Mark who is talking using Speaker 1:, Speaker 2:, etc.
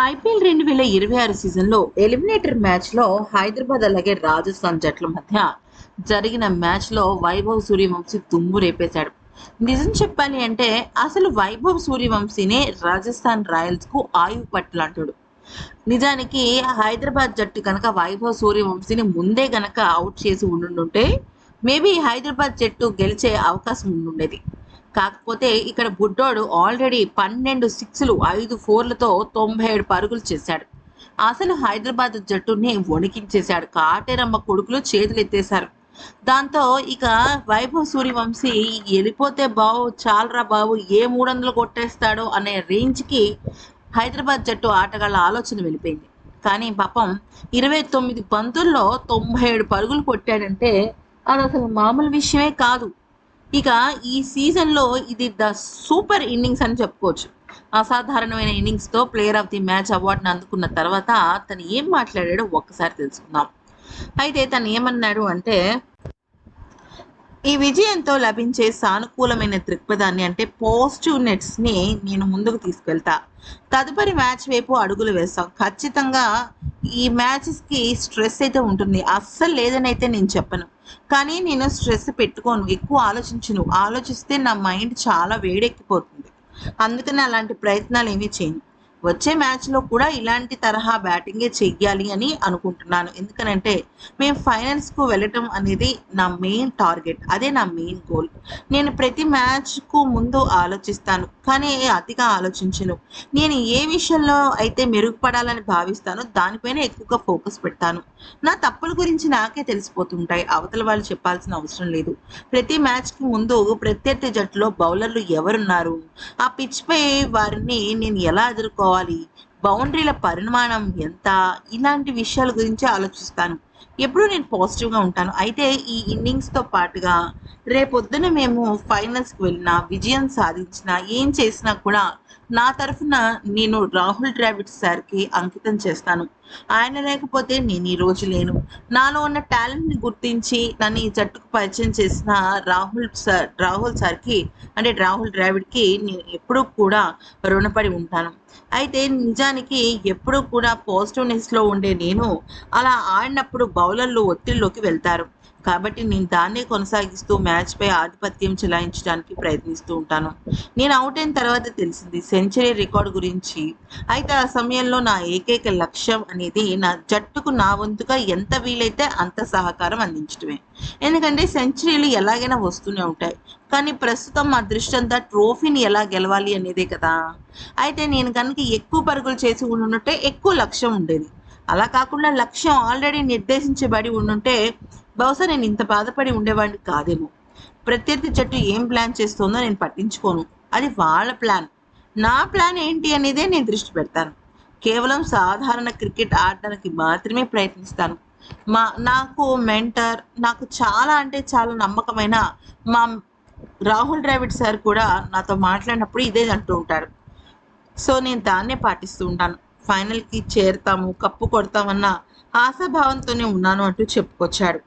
Speaker 1: IPL 2026 సీజన్లో eliminator మ్యాచ్లో హైదరాబాద్ అలాగే రాజస్థాన్ జట్ల మధ్య జరిగిన మ్యాచ్లో వైభవ్ సూర్యవంశీ దుమ్ము రేపేశాడు. నిజం చెప్పాలి అంటే అసలు వైభవ్ సూర్యవంశీనే రాజస్థాన్ రాయల్స్కు ఆయువు పట్టులాంటాడు. నిజానికి హైదరాబాద్ జట్టు కనుక వైభవ్ సూర్యవంశీని ముందే గనక అవుట్ చేసి ఉండుంటే మేబీ హైదరాబాద్ జట్టు గెలిచే అవకాశం ఉండుండేది. కాకపోతే ఇక్కడ బుడ్డోడు ఆల్రెడీ 12 సిక్స్లు 5 ఫోర్లతో 97 పరుగులు చేశాడు. అసలు హైదరాబాద్ జట్టుని వణికించేశాడు. కాటేరమ్మ కొడుకులు చేతులు ఎత్తేశారు. దాంతో ఇక వైభవ్ సూర్యవంశీ వెళ్ళిపోతే బావు చాలరా బాబు ఏ 300 కొట్టేస్తాడో అనే రేంజ్కి హైదరాబాద్ జట్టు ఆటగాళ్ళ ఆలోచన వెళ్ళిపోయింది. కానీ పాపం 29 బంతుల్లో 97 పరుగులు కొట్టాడంటే అది అసలు మామూలు విషయమే కాదు. ఇక ఈ సీజన్లో ఇది ద సూపర్ ఇన్నింగ్స్ అని చెప్పుకోవచ్చు. అసాధారణమైన ఇన్నింగ్స్తో ప్లేయర్ ఆఫ్ ది మ్యాచ్ అవార్డును అందుకున్న తర్వాత తను ఏం మాట్లాడాడో ఒక్కసారి తెలుసుకుందాం. అయితే తను ఏమన్నాడు అంటే, ఈ విజయంతో లభించే సానుకూలమైన దృక్పథాన్ని అంటే పాజిటివ్ నెట్స్ని నేను ముందుకు తీసుకెళ్తా. తదుపరి మ్యాచ్ వైపు అడుగులు వేస్తాం. ఖచ్చితంగా ఈ మ్యాచెస్కి స్ట్రెస్ అయితే ఉంటుంది. అస్సలు లేదని అయితే నేను చెప్పను. కానీ నేను స్ట్రెస్ పెట్టుకోను, ఎక్కువ ఆలోచించను. ఆలోచిస్తే నా మైండ్ చాలా వేడెక్కిపోతుంది. అందుకని అలాంటి ప్రయత్నాలు ఏమీ చేయను. వచ్చే మ్యాచ్లో కూడా ఇలాంటి తరహా బ్యాటింగే చెయ్యాలి అని అనుకుంటున్నాను. ఎందుకనంటే మేము ఫైనల్స్కు వెళ్ళటం అనేది నా మెయిన్ టార్గెట్, అదే నా మెయిన్ గోల్. నేను ప్రతి మ్యాచ్కు ముందు ఆలోచిస్తాను, కానీ అతిగా ఆలోచించను. నేను ఏ విషయంలో అయితే మెరుగుపడాలని భావిస్తానో దానిపైన ఎక్కువగా ఫోకస్ పెడతాను. నా తప్పుల గురించి నాకే తెలిసిపోతుంటాయి, అవతల వాళ్ళు చెప్పాల్సిన అవసరం లేదు. ప్రతి మ్యాచ్కి ముందు ప్రత్యర్థి జట్టులో బౌలర్లు ఎవరున్నారు, ఆ పిచ్పై వారిని నేను ఎలా ఎదుర్కోవాలి, బౌండరీల పరిమాణం ఎంత, ఇలాంటి విషయాల గురించి ఆలోచిస్తాను. ఎప్పుడూ నేను పాజిటివ్గా ఉంటాను. అయితే ఈ ఇన్నింగ్స్తో పాటుగా రేపొద్దున మేము ఫైనల్స్కి వెళ్ళినా, విజయం సాధించినా, ఏం చేసినా కూడా నా తరఫున నేను రాహుల్ ద్రావిడ్ సార్కి అంకితం చేస్తాను. ఆయన లేకపోతే నేను ఈ రోజు లేను. నాలో ఉన్న టాలెంట్ని గుర్తించి నన్ను ఈ జట్టుకు పరిచయం చేసిన రాహుల్ సార్కి అంటే రాహుల్ ద్రావిడ్కి నేను ఎప్పుడూ కూడా రుణపడి ఉంటాను. అయితే నిజానికి ఎప్పుడూ కూడా పాజిటివ్నెస్లో ఉండే నేను అలా ఆడినప్పుడు బౌలర్లు ఒత్తిడిలోకి వెళ్తారు. కాబట్టి నేను దాన్నే కొనసాగిస్తూ మ్యాచ్పై ఆధిపత్యం చెలాయించడానికి ప్రయత్నిస్తూ ఉంటాను. నేను అవుట్ అయిన తర్వాత తెలిసింది సెంచరీ రికార్డు గురించి. అయితే ఆ సమయంలో నా ఏకైక లక్ష్యం అనేది నా జట్టుకు నా వంతుగా ఎంత వీలైతే అంత సహకారం అందించడమే. ఎందుకంటే సెంచరీలు ఎలాగైనా వస్తూనే ఉంటాయి. కానీ ప్రస్తుతం మా దృష్టి అంతా ట్రోఫీని ఎలా గెలవాలి అనేదే కదా. అయితే నేను కనుక ఎక్కువ పరుగులు చేసి ఉండుంటే ఎక్కువ లక్ష్యం ఉండేది. అలా కాకుండా లక్ష్యం ఆల్రెడీ నిర్దేశించబడి ఉండుంటే బహుశా నేను ఇంత బాధపడి ఉండేవాడిని కాదేమో. ప్రత్యర్థి జట్టు ఏం ప్లాన్ చేస్తుందో నేను పట్టించుకోను, అది వాళ్ళ ప్లాన్. నా ప్లాన్ ఏంటి అనేదే నేను దృష్టి పెడతాను. కేవలం సాధారణ క్రికెట్ ఆడడానికి మాత్రమే ప్రయత్నిస్తాను. నాకు మెంటర్, నాకు చాలా అంటే చాలా నమ్మకమైన మా రాహుల్ ద్రావిడ్ సార్ కూడా నాతో మాట్లాడినప్పుడు ఇదే అంటూ ఉంటాడు. సో నేను దాన్నే పాటిస్తూ ఉంటాను. ఫైనల్కి చేరుతాము, కప్పు కొడతామన్న ఆశాభావంతోనే ఉన్నాను అంటూ చెప్పుకొచ్చాడు.